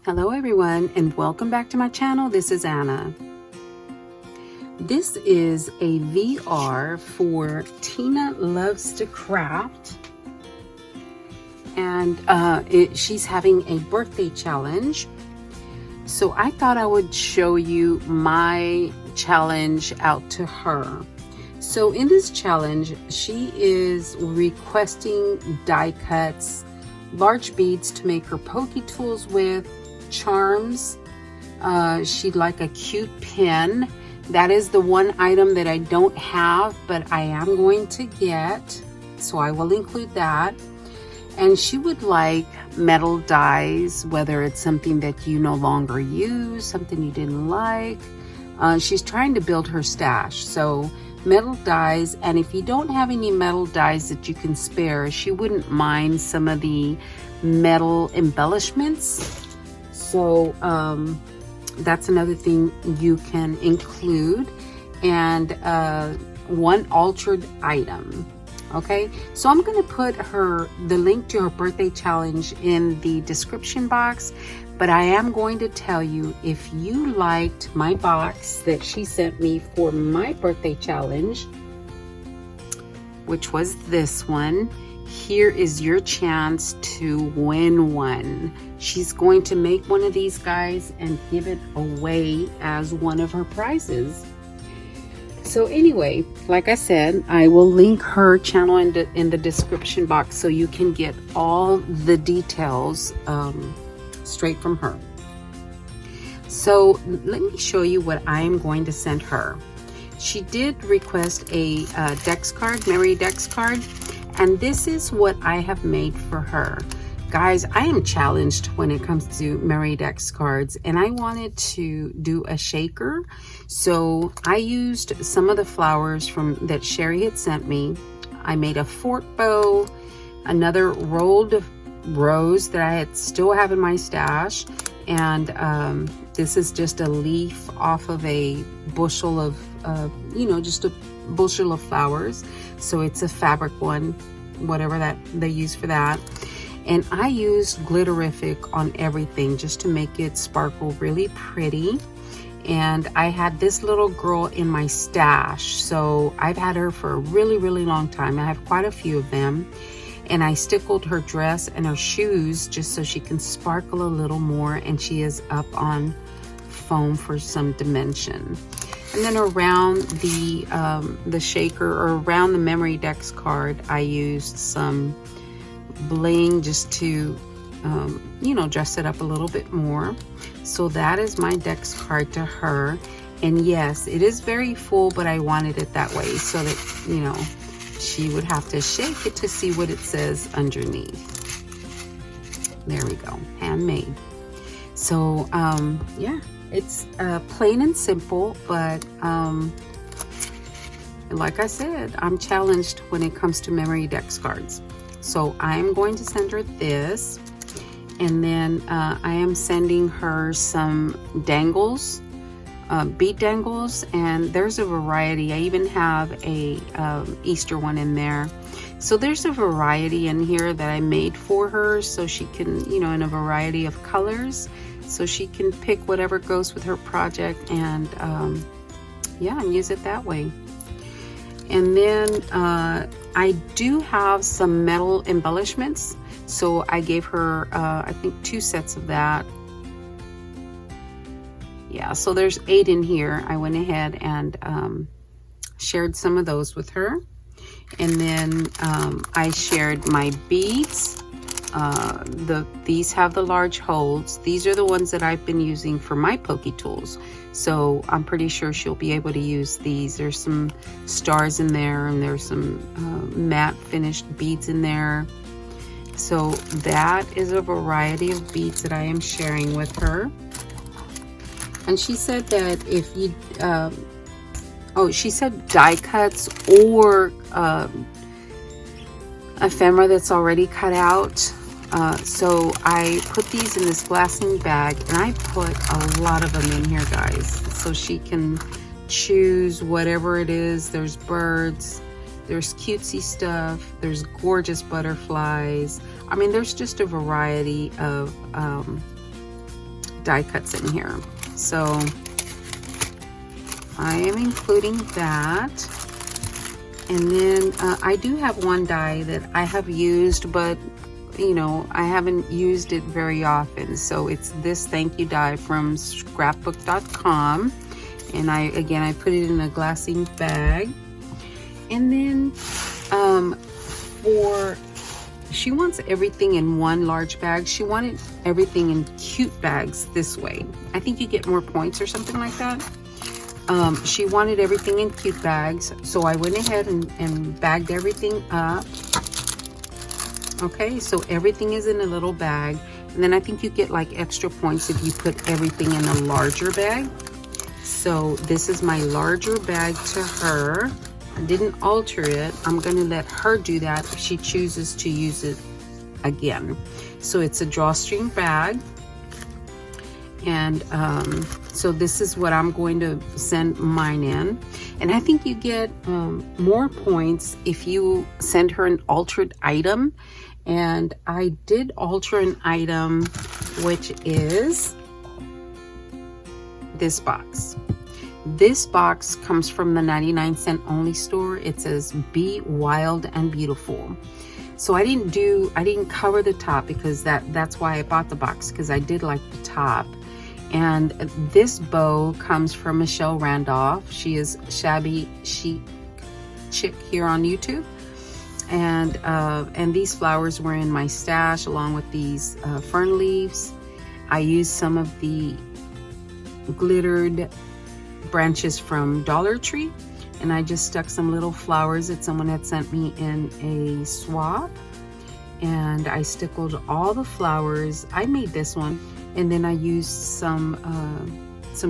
Hello everyone and welcome back to my channel. This is Anna. This is a VR for Tina Loves to Craft, and she's having a birthday challenge. So I thought I would show you my challenge out to her. So in this challenge, she is requesting die cuts, large beads to make her pokey tools with, charms. She'd like a cute pin. That is the one item that I don't have, but I am going to get, so I will include that. And she would like metal dies, whether it's something that you no longer use, something you didn't like. She's trying to build her stash, so metal dies. And if you don't have any metal dies that you can spare, she wouldn't mind some of the metal embellishments. So that's another thing you can include, and one altered item. Okay, so I'm going to put the link to her birthday challenge in the description box, but I am going to tell you, if you liked my box that she sent me for my birthday challenge, which was this one, here is your chance to win one. She's going to make one of these guys and give it away as one of her prizes. So anyway, like I said, I will link her channel in the description box so you can get all the details straight from her. So let me show you what I am going to send her. She did request a Dex card, Mary Dex card, and this is what I have made for her. Guys, I am challenged when it comes to Mary Dex cards, and I wanted to do a shaker. So I used some of the flowers that Sherry had sent me. I made a fork bow, another rolled rose that I still have in my stash, and this is just a leaf off of a bushel of, just a bushel of flowers. So it's a fabric one, whatever that they use for that. And I used Glitterific on everything just to make it sparkle really pretty. And I had this little girl in my stash, so I've had her for a really, really long time. I have quite a few of them. And I stickled her dress and her shoes just so she can sparkle a little more, and she is up on foam for some dimension. And then around the shaker, or around the Memory Dex card, I used some bling just to dress it up a little bit more. So that is my Dex card to her. And yes, it is very full, but I wanted it that way so that she would have to shake it to see what it says underneath. There we go, handmade. So yeah, it's plain and simple, but like I said, I'm challenged when it comes to Memory Dex cards. So I'm going to send her this, and then I am sending her some dangles, bead dangles, and there's a variety. I even have a Easter one in there. So there's a variety in here that I made for her, so she can, in a variety of colors, so she can pick whatever goes with her project, and yeah, and use it that way. And then I do have some metal embellishments, so I gave her I think 2 sets of that. Yeah, so there's 8 in here. I went ahead and shared some of those with her. And then I shared my beads. These have the large holes. These are the ones that I've been using for my pokey tools, so I'm pretty sure she'll be able to use these. There's some stars in there, and there's some matte finished beads in there. So that is a variety of beads that I am sharing with her. And she said that if you she said die cuts or ephemera that's already cut out. So I put these in this glassine bag, and I put a lot of them in here, guys, so she can choose whatever it is. There's birds, there's cutesy stuff, there's gorgeous butterflies. I mean, there's just a variety of die cuts in here. So I am including that. And then I do have one die that I have used, but you know, I haven't used it very often. So it's this thank you die from scrapbook.com. And I put it in a glassine bag. And then she wants everything in one large bag. She wanted everything in cute bags this way. I think you get more points or something like that. She wanted everything in cute bags. So I went ahead and bagged everything up. Okay, so everything is in a little bag. And then I think you get like extra points if you put everything in a larger bag. So this is my larger bag to her. I didn't alter it. I'm gonna let her do that if she chooses to use it again. So it's a drawstring bag. And so this is what I'm going to send mine in. And I think you get more points if you send her an altered item. And I did alter an item, which is this box. This box comes from the 99-cent only store. It says be wild and beautiful. So I didn't cover the top because that's why I bought the box, because I did like the top. And this bow comes from Michelle Randolph. She is Shabby Chic Chick here on YouTube. And these flowers were in my stash along with these fern leaves. I used some of the glittered branches from Dollar Tree, and I just stuck some little flowers that someone had sent me in a swab, and I stickled all the flowers. I made this one, and then I used some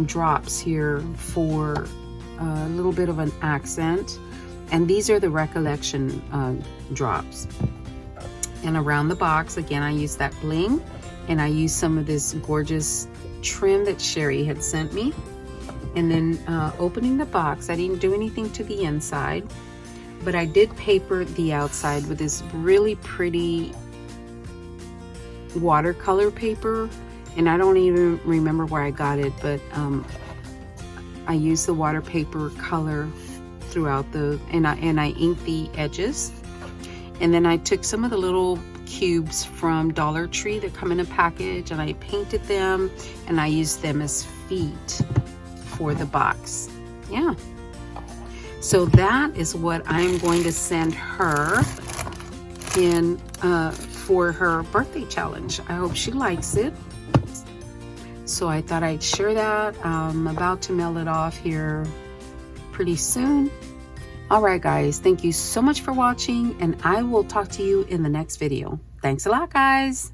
drops here for a little bit of an accent. And these are the Recollection drops. And around the box, again, I used that bling, and I used some of this gorgeous trim that Sherry had sent me. And then opening the box, I didn't do anything to the inside, but I did paper the outside with this really pretty watercolor paper. And I don't even remember where I got it, but I used the water paper color throughout and I inked the edges. And then I took some of the little cubes from Dollar Tree that come in a package, and I painted them, and I used them as feet for the box. Yeah, so that is what I'm going to send her in for her birthday challenge. I hope she likes it. So I thought I'd share that. I'm about to mail it off here pretty soon. All right, guys, thank you so much for watching, and I will talk to you in the next video. Thanks a lot, guys.